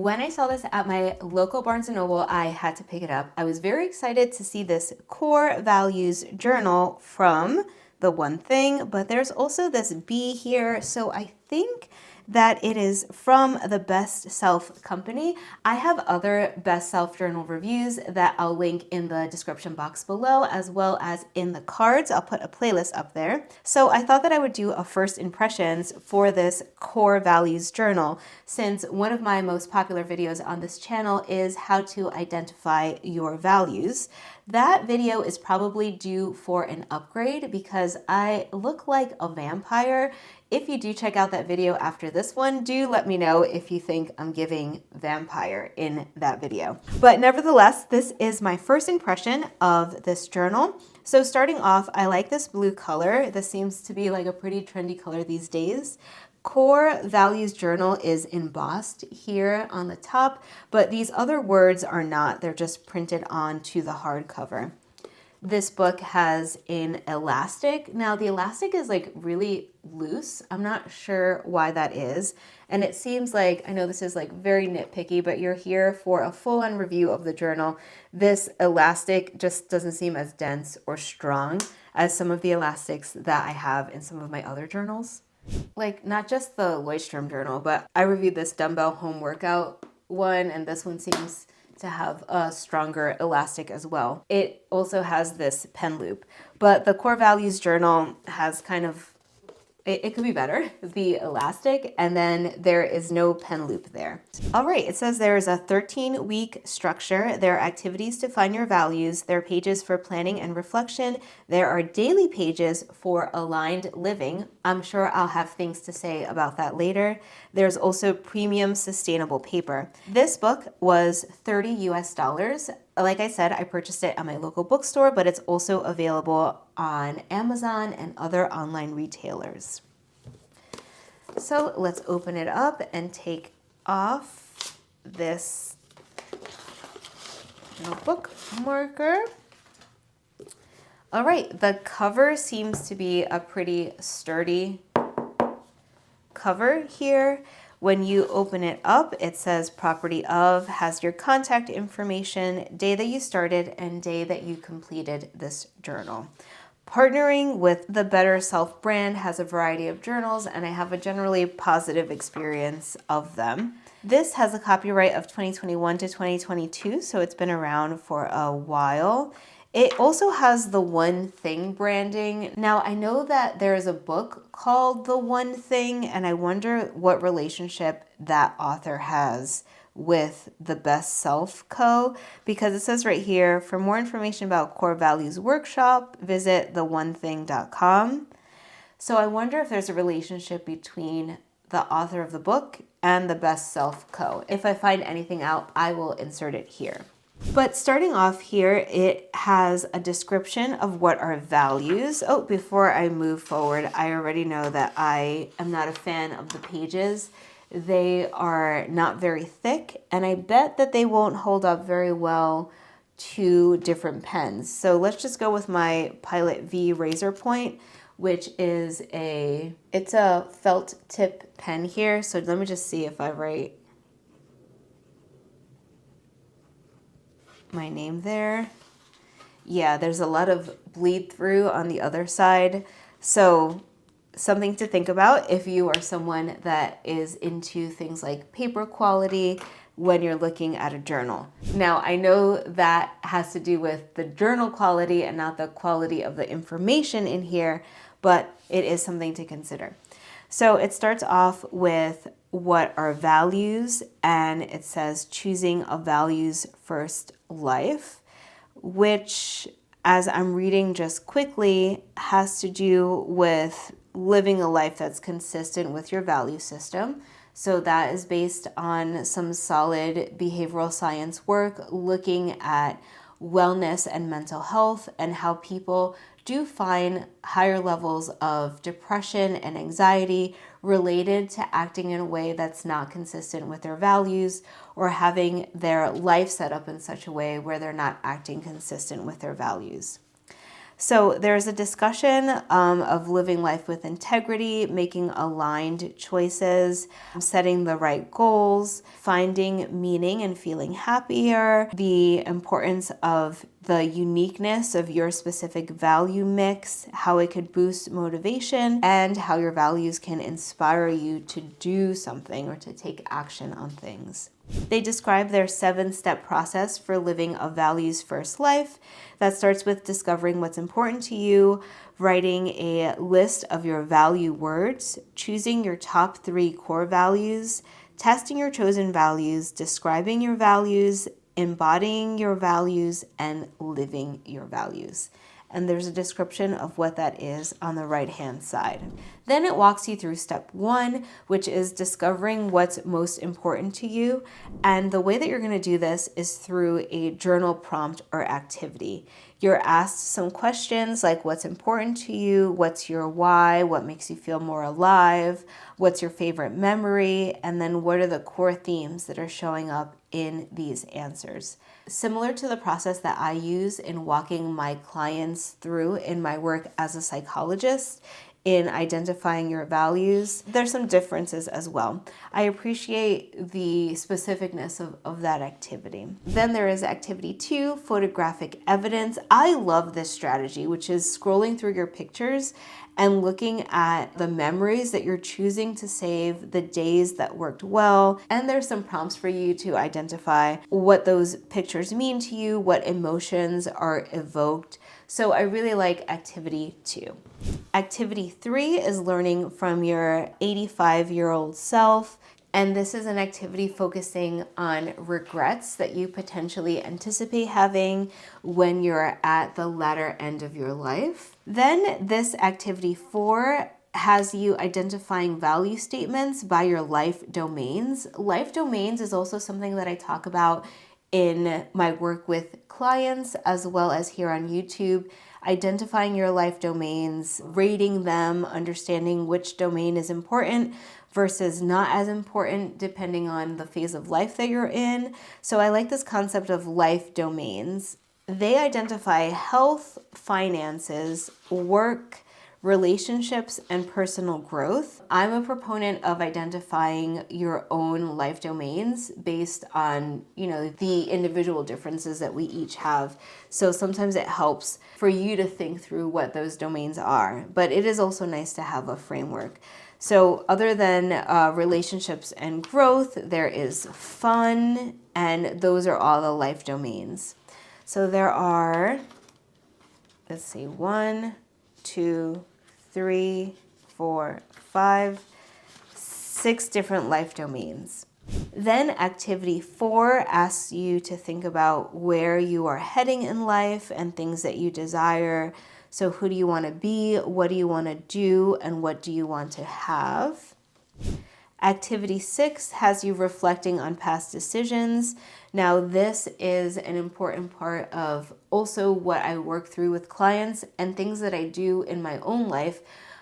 When I saw this at my local Barnes & Noble, I had to pick it up. I was very excited to see this core values journal from The One Thing, but there's also this B here, so I think that it is from the Best Self Company. I have other Best Self journal reviews that I'll link in the description box below, as well as in the cards. I'll put a playlist up there. So I thought that I would do a first impressions for this core values journal, since one of my most popular videos on this channel is how to identify your values. That video is probably due for an upgrade because I look like a vampire. If you do check out that video after this one, do let me know if you think I'm giving vampire in that video. But nevertheless, this is my first impression of this journal. So starting off, I like this blue color. This seems to be like a pretty trendy color these days. Core Values Journal is embossed here on the top, but these other words are not. They're just printed onto the hardcover. This book has an elastic. Now the elastic is like really loose. I'm not sure why that is. And it seems like, I know this is like very nitpicky, but you're here for a full-on review of the journal. This elastic just doesn't seem as dense or strong as some of the elastics that I have in some of my other journals. Like not just the Leuchtturm journal, but I reviewed this dumbbell home workout one, and this one seems to have a stronger elastic as well. It also has this pen loop, but the Core Values journal has kind of, it could be better, the elastic, and then there is no pen loop there. All right, it says there is a 13-week structure. There are activities to find your values. There are pages for planning and reflection. There are daily pages for aligned living. I'm sure I'll have things to say about that later. There's also premium sustainable paper. This book was $30 US. Like I said, I purchased it at my local bookstore, but it's also available on Amazon and other online retailers. So let's open it up and take off this notebook marker. All right, the cover seems to be a pretty sturdy cover here. When you open it up, it says property of, has your contact information, day that you started, and day that you completed this journal. Partnering with the Better Self brand has a variety of journals, and I have a generally positive experience of them. This has a copyright of 2021 to 2022, so it's been around for a while. It also has the One Thing branding. Now, I know that there is a book called The One Thing, and I wonder what relationship that author has with the Best Self Co. Because it says right here, for more information about Core Values Workshop, visit theonething.com. So I wonder if there's a relationship between the author of the book and the Best Self Co. If I find anything out, I will insert it here. But starting off here, it has a description of what are values. Oh, before I move forward, I already know that I am not a fan of the pages. They are not very thick, and I bet that they won't hold up very well to different pens. So let's just go with my Pilot V Razor Point, which is it's a felt tip pen here. So let me just see if I write my name there. Yeah, there's a lot of bleed through on the other side. So something to think about if you are someone that is into things like paper quality when you're looking at a journal. Now, I know that has to do with the journal quality and not the quality of the information in here, but it is something to consider. So it starts off with what are values, and it says choosing a values first life, which, as I'm reading just quickly, has to do with living a life that's consistent with your value system. So that is based on some solid behavioral science work looking at wellness and mental health and how people do find higher levels of depression and anxiety related to acting in a way that's not consistent with their values, or having their life set up in such a way where they're not acting consistent with their values. So there's a discussion of living life with integrity, making aligned choices, setting the right goals, finding meaning and feeling happier, the importance of the uniqueness of your specific value mix, how it could boost motivation, and how your values can inspire you to do something or to take action on things. They describe their 7-step process for living a values-first life that starts with discovering what's important to you, writing a list of your value words, choosing your top 3 core values, testing your chosen values, describing your values, embodying your values, and living your values. And there's a description of what that is on the right-hand side. Then it walks you through step 1, which is discovering what's most important to you. And the way that you're going to do this is through a journal prompt or activity. You're asked some questions like what's important to you, what's your why, what makes you feel more alive, what's your favorite memory, and then what are the core themes that are showing up in these answers. Similar to the process that I use in walking my clients through in my work as a psychologist, in identifying your values, there's some differences as well. I appreciate the specificness of that activity. Then there is activity 2, photographic evidence. I love this strategy, which is scrolling through your pictures and looking at the memories that you're choosing to save, the days that worked well. And there's some prompts for you to identify what those pictures mean to you, what emotions are evoked. So I really like activity 2. Activity 3 is learning from your 85-year-old self. And this is an activity focusing on regrets that you potentially anticipate having when you're at the latter end of your life. Then this activity 4 has you identifying value statements by your life domains. Life domains is also something that I talk about in my work with clients as well as here on YouTube. Identifying your life domains, rating them, understanding which domain is important versus not as important depending on the phase of life that you're in. So I like this concept of life domains. They identify health, finances, work, relationships, and personal growth. I'm a proponent of identifying your own life domains based on, the individual differences that we each have. So sometimes it helps for you to think through what those domains are, but it is also nice to have a framework. So other than relationships and growth, there is fun, and those are all the life domains. So there are, 1, 2, 3, 4, 5, 6 different life domains. Then activity 4 asks you to think about where you are heading in life and things that you desire. So who do you want to be? What do you want to do? And what do you want to have? Activity 6 has you reflecting on past decisions. Now, this is an important part of also what I work through with clients and things that I do in my own life.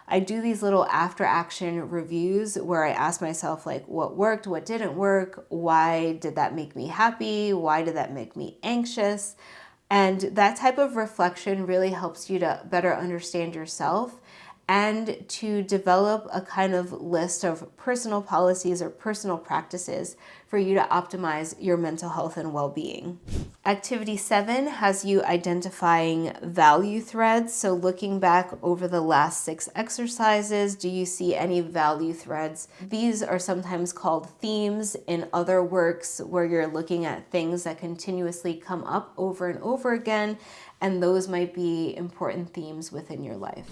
I do these little after action reviews where I ask myself, like, what worked, what didn't work, why did that make me happy, why did that make me anxious? And that type of reflection really helps you to better understand yourself and to develop a kind of list of personal policies or personal practices for you to optimize your mental health and well-being. Activity 7 has you identifying value threads. So looking back over the last 6 exercises, do you see any value threads? These are sometimes called themes in other works where you're looking at things that continuously come up over and over again, and those might be important themes within your life.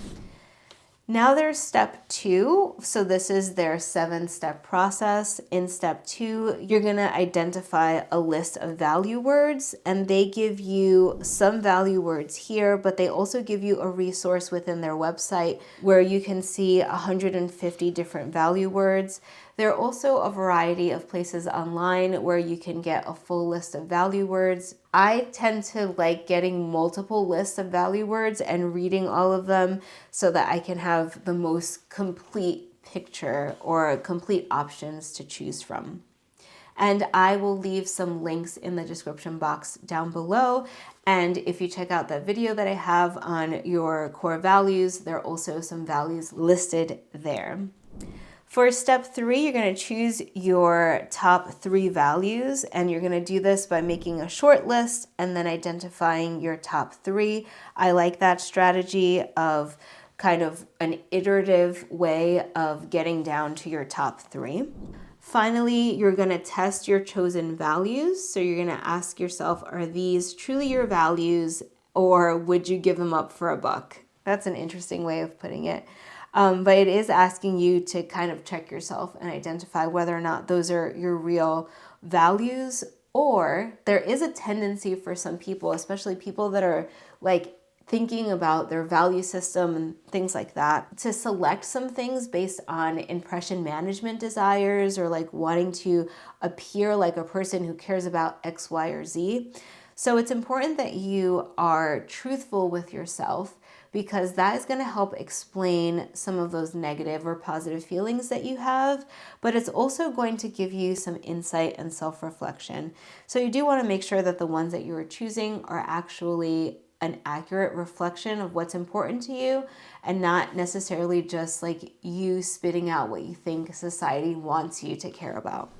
Now there's step 2. So this is their 7-step process. In step 2, you're going to identify a list of value words, and they give you some value words here, but they also give you a resource within their website where you can see 150 different value words. There are also a variety of places online where you can get a full list of value words. I tend to like getting multiple lists of value words and reading all of them so that I can have the most complete picture or complete options to choose from. And I will leave some links in the description box down below. And if you check out that video that I have on your core values, there are also some values listed there. For step 3, you're going to choose your top 3 values, and you're going to do this by making a short list and then identifying your top 3. I like that strategy of kind of an iterative way of getting down to your top 3. Finally, you're going to test your chosen values. So you're going to ask yourself, are these truly your values, or would you give them up for a buck? That's an interesting way of putting it. But it is asking you to kind of check yourself and identify whether or not those are your real values, or there is a tendency for some people, especially people that are like thinking about their value system and things like that, to select some things based on impression management desires or like wanting to appear like a person who cares about X, Y, or Z. So it's important that you are truthful with yourself, because that is going to help explain some of those negative or positive feelings that you have, but it's also going to give you some insight and self-reflection. So you do want to make sure that the ones that you are choosing are actually an accurate reflection of what's important to you, and not necessarily just like you spitting out what you think society wants you to care about.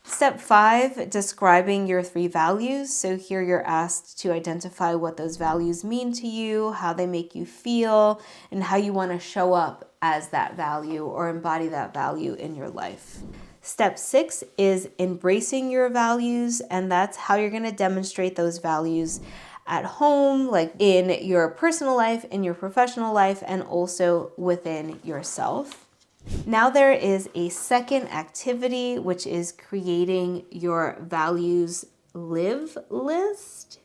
Step 5, describing your 3 values. So here you're asked to identify what those values mean to you, how they make you feel, and how you want to show up as that value or embody that value in your life. Step 6 is embracing your values, and that's how you're going to demonstrate those values at home, like in your personal life, in your professional life, and also within yourself. Now there is a second activity, which is creating your values live list.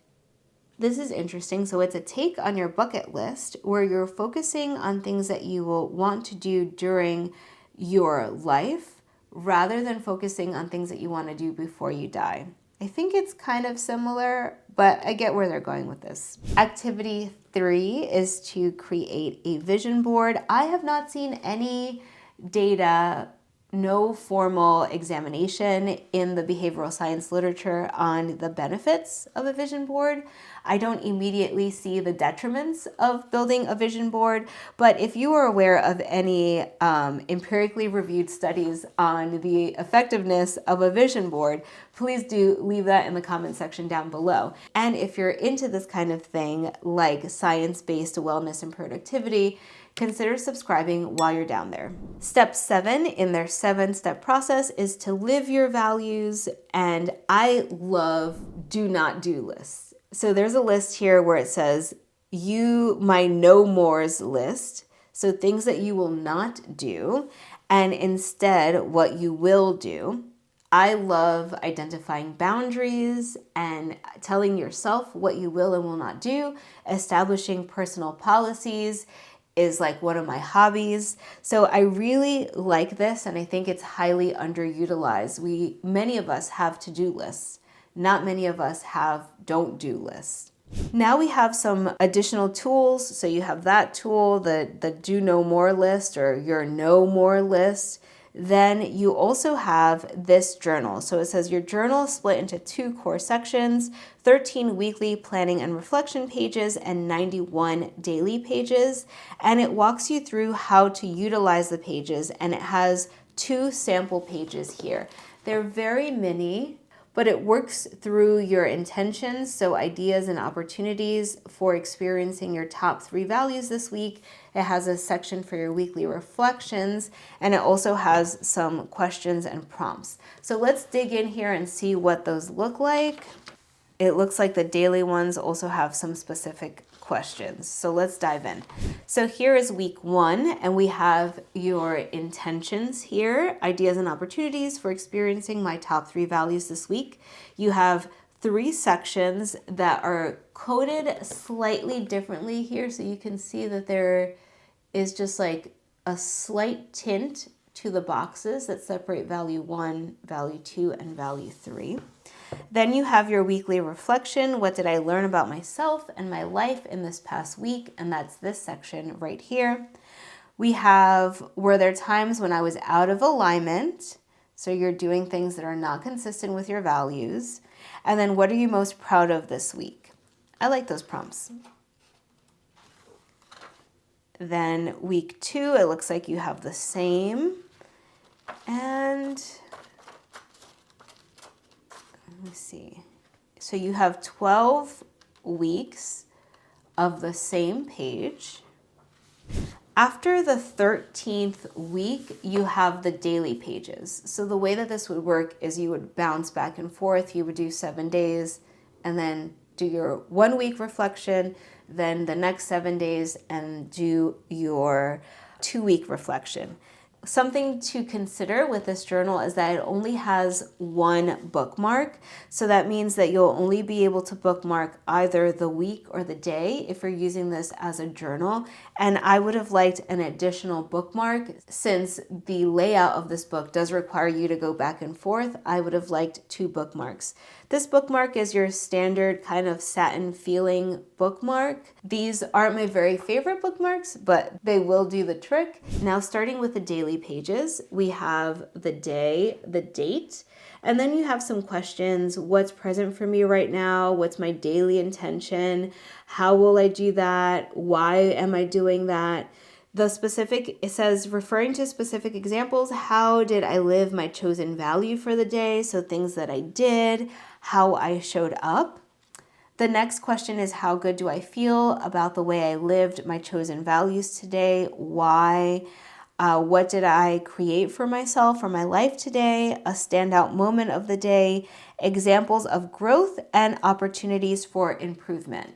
This is interesting. So it's a take on your bucket list where you're focusing on things that you will want to do during your life rather than focusing on things that you want to do before you die. I think it's kind of similar, but I get where they're going with this. Activity 3 is to create a vision board. I have not seen any data, no formal examination in the behavioral science literature on the benefits of a vision board. I don't immediately see the detriments of building a vision board, but if you are aware of any empirically reviewed studies on the effectiveness of a vision board, please do leave that in the comment section down below. And if you're into this kind of thing, like science-based wellness and productivity, consider subscribing while you're down there. Step 7 in their 7-step process is to live your values, and I love do not do lists. So there's a list here where it says my no mores list, so things that you will not do, and instead what you will do. I love identifying boundaries and telling yourself what you will and will not do. Establishing personal policies is like one of my hobbies. So I really like this, and I think it's highly underutilized. Many of us have to-do lists. Not many of us have don't-do lists. Now we have some additional tools. So you have that tool, the do no more list or your no more list. Then you also have this journal. So it says your journal is split into 2 core sections, 13 weekly planning and reflection pages and 91 daily pages. And it walks you through how to utilize the pages, and it has 2 sample pages here. They're very mini, but it works through your intentions, so ideas and opportunities for experiencing your top 3 values this week. It has a section for your weekly reflections, and it also has some questions and prompts. So let's dig in here and see what those look like. It looks like the daily ones also have some specific questions. So let's dive in. So here is week 1, and we have your intentions here, ideas and opportunities for experiencing my top 3 values this week. You have 3 sections that are coded slightly differently here. So you can see that there is just like a slight tint to the boxes that separate value 1, value 2, and value 3. Then you have your weekly reflection. What did I learn about myself and my life in this past week? And that's this section right here. We have, were there times when I was out of alignment? So you're doing things that are not consistent with your values. And then what are you most proud of this week? I like those prompts. Then week 2, it looks like you have the same. And let me see. So you have 12 weeks of the same page. After the 13th week, you have the daily pages. So the way that this would work is you would bounce back and forth. You would do 7 days and then do your 1 week reflection, then the next 7 days and do your 2 week reflection. Something to consider with this journal is that it only has one bookmark. So that means that you'll only be able to bookmark either the week or the day if you're using this as a journal. And I would have liked an additional bookmark since the layout of this book does require you to go back and forth. I would have liked 2 bookmarks. This bookmark is your standard kind of satin feeling bookmark. These aren't my very favorite bookmarks, but they will do the trick. Now, starting with the daily pages, we have the day, the date, and then you have some questions. What's present for me right now? What's my daily intention? How will I do that? Why am I doing that? The specific, it says, referring to specific examples, how did I live my chosen value for the day? So things that I did, how I showed up. The next question is, how good do I feel about the way I lived my chosen values today? Why? What did I create for myself, for my life today? A standout moment of the day, examples of growth and opportunities for improvement.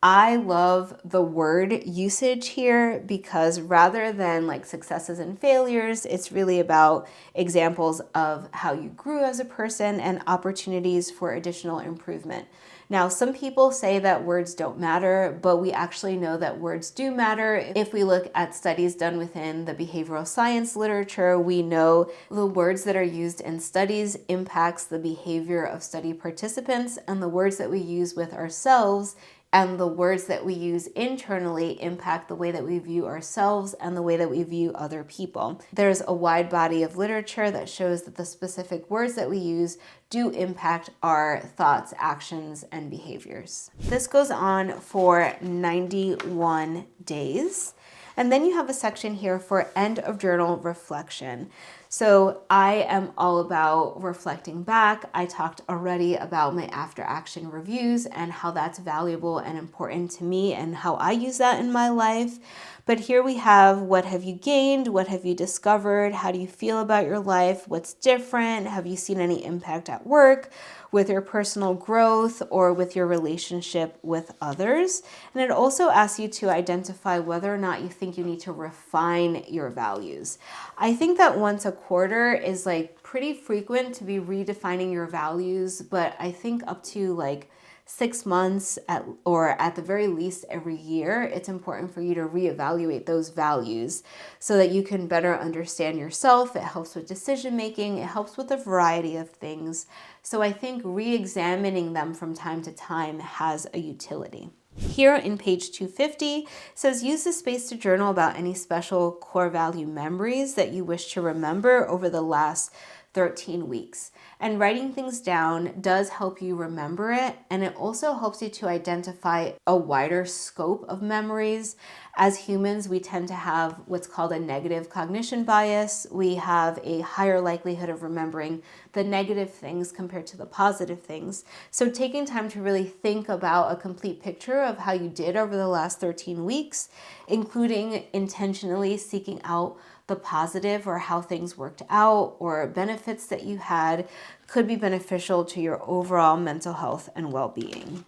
I love the word usage here because rather than like successes and failures, it's really about examples of how you grew as a person and opportunities for additional improvement. Now, some people say that words don't matter, but we actually know that words do matter. If we look at studies done within the behavioral science literature, we know the words that are used in studies impacts the behavior of study participants, and the words that we use with ourselves and the words that we use internally impact the way that we view ourselves and the way that we view other people. There's a wide body of literature that shows that the specific words that we use do impact our thoughts, actions, and behaviors. This goes on for 91 days. And then you have a section here for end of journal reflection. So I am all about reflecting back. I talked already about my after action reviews and how that's valuable and important to me and how I use that in my life. But here we have, what have you gained? What have you discovered? How do you feel about your life? What's different? Have you seen any impact at work, with your personal growth, or with your relationship with others? And it also asks you to identify whether or not you think you need to refine your values. I think that once a quarter is like pretty frequent to be redefining your values, but I think up to like 6 months or at the very least every year, it's important for you to reevaluate those values so that you can better understand yourself. It helps with decision making. It helps with a variety of things. So I think re-examining them from time to time has a utility. Here in page 250 says, use this space to journal about any special core value memories that you wish to remember over the last 13 weeks. And writing things down does help you remember it, and it also helps you to identify a wider scope of memories. As humans, we tend to have what's called a negative cognition bias. We have a higher likelihood of remembering the negative things compared to the positive things. So taking time to really think about a complete picture of how you did over the last 13 weeks, including intentionally seeking out the positive or how things worked out or benefits that you had, could be beneficial to your overall mental health and well-being.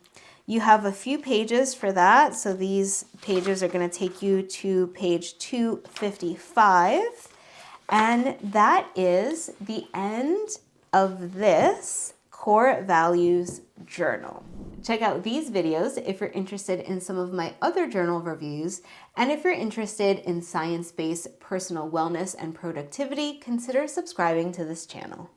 You have a few pages for that. So these pages are going to take you to page 255. And that is the end of this core values journal. Check out these videos if you're interested in some of my other journal reviews. And if you're interested in science-based personal wellness and productivity, consider subscribing to this channel.